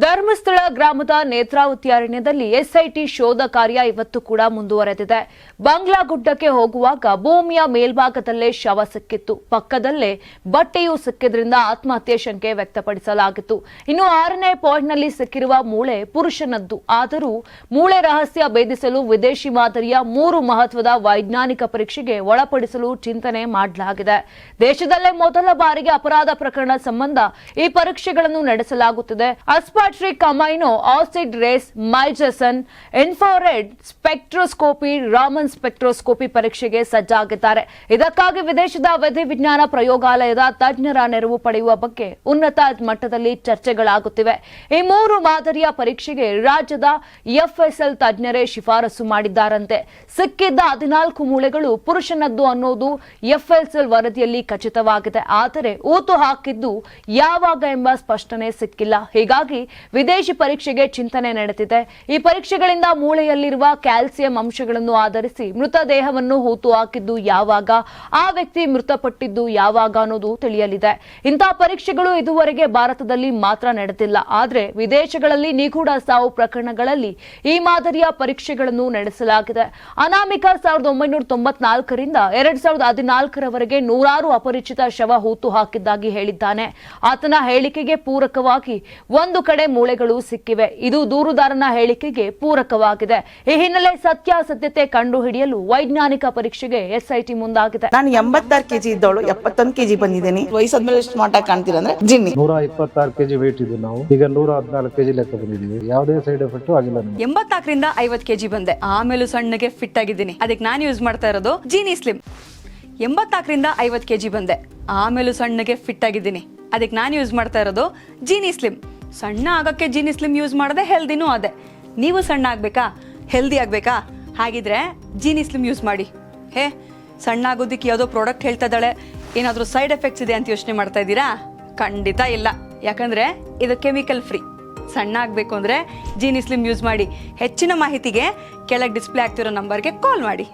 ಧರ್ಮಸ್ಥಳ ಗ್ರಾಮದ ನೇತ್ರಾವತಿ ಅರಣ್ಯದಲ್ಲಿ ಎಸ್ಐಟಿ ಶೋಧ ಕಾರ್ಯ ಇವತ್ತು ಕೂಡ ಮುಂದುವರೆದಿದೆ. ಬಂಗ್ಲಾಗುಡ್ಡಕ್ಕೆ ಹೋಗುವಾಗ ಭೂಮಿಯ ಮೇಲ್ಭಾಗದಲ್ಲೇ ಶವ ಸಿಕ್ಕಿತ್ತು. ಪಕ್ಕದಲ್ಲೇ ಬಟ್ಟೆಯೂ ಸಿಕ್ಕಿದ್ರಿಂದ ಆತ್ಮಹತ್ಯೆ ಶಂಕೆ ವ್ಯಕ್ತಪಡಿಸಲಾಗಿತ್ತು. ಇನ್ನು 6ನೇ ಪಾಯಿಂಟ್ನಲ್ಲಿ ಸಿಕ್ಕಿರುವ ಮೂಳೆ ಪುರುಷನದ್ದು. ಆದರೂ ಮೂಳೆ ರಹಸ್ಯ ಭೇದಿಸಲು ವಿದೇಶಿ ಮಾದರಿಯ 3 ಮಹತ್ವದ ವೈಜ್ಞಾನಿಕ ಪರೀಕ್ಷೆಗೆ ಒಳಪಡಿಸಲು ಚಿಂತನೆ ಮಾಡಲಾಗಿದೆ. ದೇಶದಲ್ಲೇ ಮೊದಲ ಬಾರಿಗೆ ಅಪರಾಧ ಪ್ರಕರಣ ಸಂಬಂಧ ಈ ಪರೀಕ್ಷೆಗಳನ್ನು ನಡೆಸಲಾಗುತ್ತಿದೆ. ಅಸ್ಪಾಟ್ರಿಕ್ ಅಮೈನೋ ಆಸಿಡ್ ರೇಸ್ ಮೈಜಸನ್ ಇನ್ಫ್ರಾರೆಡ್ ಸ್ಪೆಕ್ಟ್ರೋಸ್ಕೋಪಿ ರಾಮನ್ ಸ್ಪೆಕ್ಟ್ರೋಸ್ಕೋಪಿ ಪರೀಕ್ಷೆಗೆ ಸಜ್ಜಾಗಿದ್ದಾರೆ. ಇದಕ್ಕಾಗಿ ವಿದೇಶದ ವಿಧಿವಿಜ್ಞಾನ ಪ್ರಯೋಗಾಲಯದ ತಜ್ಞರ ನೆರವು ಪಡೆಯುವ ಬಗ್ಗೆ ಉನ್ನತ ಮಟ್ಟದಲ್ಲಿ ಚರ್ಚೆಗಳಾಗುತ್ತಿವೆ. ಈ 3 ಮಾದರಿಯ ಪರೀಕ್ಷೆಗೆ ರಾಜ್ಯದ ಎಫ್ಎಸ್ಎಲ್ ತಜ್ಞರೇ ಶಿಫಾರಸು ಮಾಡಿದ್ದಾರಂತೆ. ಸಿಕ್ಕಿದ್ದ 14 ಮೂಳೆಗಳು ಪುರುಷನದ್ದು ಅನ್ನೋದು ಎಫ್ಎಸ್ಎಲ್ ವರದಿಯಲ್ಲಿ ಖಚಿತವಾಗಿದೆ. ಆದರೆ ಊತು ಹಾಕಿದ್ದು ಯಾವಾಗ ಎಂಬ ಸ್ಪಷ್ಟನೆ ಸಿಕ್ಕಿಲ್ಲ. ಹೀಗಾಗಿ ವಿದೇಶಿ ಪರೀಕ್ಷೆಗೆ ಚಿಂತನೆ ನಡೆದಿದೆ. ಈ ಪರೀಕ್ಷೆಗಳಿಂದ ಮೂಳೆಯಲ್ಲಿರುವ ಕ್ಯಾಲ್ಸಿಯಂ ಅಂಶಗಳನ್ನು ಆಧರಿಸಿ ಮೃತದೇಹವನ್ನು ಹೂತು ಹಾಕಿದ್ದು ಯಾವಾಗ, ಆ ವ್ಯಕ್ತಿ ಮೃತಪಟ್ಟಿದ್ದು ಯಾವಾಗ ಅನ್ನೋದು ತಿಳಿಯಲಿದೆ. ಇಂತಹ ಪರೀಕ್ಷೆಗಳು ಇದುವರೆಗೆ ಭಾರತದಲ್ಲಿ ಮಾತ್ರ ನಡೆದಿಲ್ಲ. ಆದರೆ ವಿದೇಶಗಳಲ್ಲಿ ನಿಗೂಢ ಸಾವು ಪ್ರಕರಣಗಳಲ್ಲಿ ಈ ಮಾದರಿಯ ಪರೀಕ್ಷೆಗಳನ್ನು ನಡೆಸಲಾಗಿದೆ. ಅನಾಮಿಕ 1994ರಿಂದ 2014ರವರೆಗೆ 100 ಅಪರಿಚಿತ ಶವ ಹೂತು ಹಾಕಿದ್ದಾಗಿ ಹೇಳಿದ್ದಾನೆ. ಆತನ ಹೇಳಿಕೆಗೆ ಪೂರಕವಾಗಿ ಒಂದು ಕಡೆ ಮೂಳೆಗಳು ಸಿಕ್ಕಿವೆ. ಇದು ದೂರುದಾರನ ಹೇಳಿಕೆಗೆ ಪೂರಕವಾಗಿದೆ. ಈ ಹಿನ್ನೆಲೆ ಸತ್ಯಾಸತ್ಯತೆ ಕಂಡುಹಿಡಿಯಲು ವೈಜ್ಞಾನಿಕ ಪರೀಕ್ಷೆಗೆ ಎಸ್ಐಟಿ ಮುಂದಾಗಿದೆ. ನಾನು 86 ಕೆಜಿ ಇದ್ದವಳು 71 ಕೆಜಿ ಬಂದಿದ್ದೇನೆ. ವಯಸ್ಸಾದ್ಮೇಲೆ ಸ್ಮಾರ್ಟ್ ಆಗಿ ಕಾಣ್ತೀರಾ ಅಂದ್ರೆ ಜಿನ್ನಿ. 126 ಕೆಜಿ ವೇಟ್ ಇದ್ದು ನಾವು ಈಗ 114 ಕೆಜಿ ಲೆಕ್ಕ ಬಂದಿದ್ದೀವಿ. ಯಾವುದೇ ಸೈಡ್ ಎಫೆಕ್ಟ್ ಆಗಿಲ್ಲ. 84ರಿಂದ 50 ಕೆಜಿ ಬಂದೆ. ಆಮೇಲೆ ಸಣ್ಣಗೆ ಫಿಟ್ ಆಗಿದ್ದೀನಿ. ಅದಕ್ಕೆ ನಾನು ಯೂಸ್ ಮಾಡ್ತಾ ಇರೋದು ಜೀನಿ ಸ್ಲಿಮ್. 84ರಿಂದ 50 ಕೆಜಿ ಬಂದೆ. ಆಮೇಲೆ ಸಣ್ಣಗೆ ಫಿಟ್ ಆಗಿದ್ದೀನಿ. ಅದಕ್ಕೆ ನಾನು ಯೂಸ್ ಮಾಡ್ತಾ ಇರೋದು ಜೀನಿ ಸ್ಲಿಮ್. ಸಣ್ಣ ಆಗಕ್ಕೆ ಜೀನಿ ಸ್ಲಿಮ್ ಯೂಸ್ ಮಾಡದೆ ಹೆಲ್ದಿನೂ ಅದೇ. ನೀವು ಸಣ್ಣ ಆಗ್ಬೇಕಾ, ಹೆಲ್ದಿ ಆಗ್ಬೇಕಾ? ಹಾಗಿದ್ರೆ ಜೀನಿ ಸ್ಲಿಮ್ ಯೂಸ್ ಮಾಡಿ. ಸಣ್ಣ ಆಗೋದಕ್ಕೆ ಯಾವುದೋ ಪ್ರಾಡಕ್ಟ್ ಹೇಳ್ತಾ ಇದ್ದಾಳೆ, ಏನಾದರೂ ಸೈಡ್ ಎಫೆಕ್ಟ್ಸ್ ಇದೆ ಅಂತ ಯೋಚನೆ ಮಾಡ್ತಾ ಇದ್ದೀರಾ? ಖಂಡಿತ ಇಲ್ಲ. ಯಾಕಂದ್ರೆ ಇದು ಕೆಮಿಕಲ್ ಫ್ರೀ. ಸಣ್ಣ ಆಗಬೇಕು ಅಂದ್ರೆ ಜೀನಿ ಸ್ಲಿಮ್ ಯೂಸ್ ಮಾಡಿ. ಹೆಚ್ಚಿನ ಮಾಹಿತಿಗೆ ಕೆಳಗೆ ಡಿಸ್ಪ್ಲೇ ಆಗ್ತಿರೋ ನಂಬರ್ಗೆ ಕಾಲ್ ಮಾಡಿ.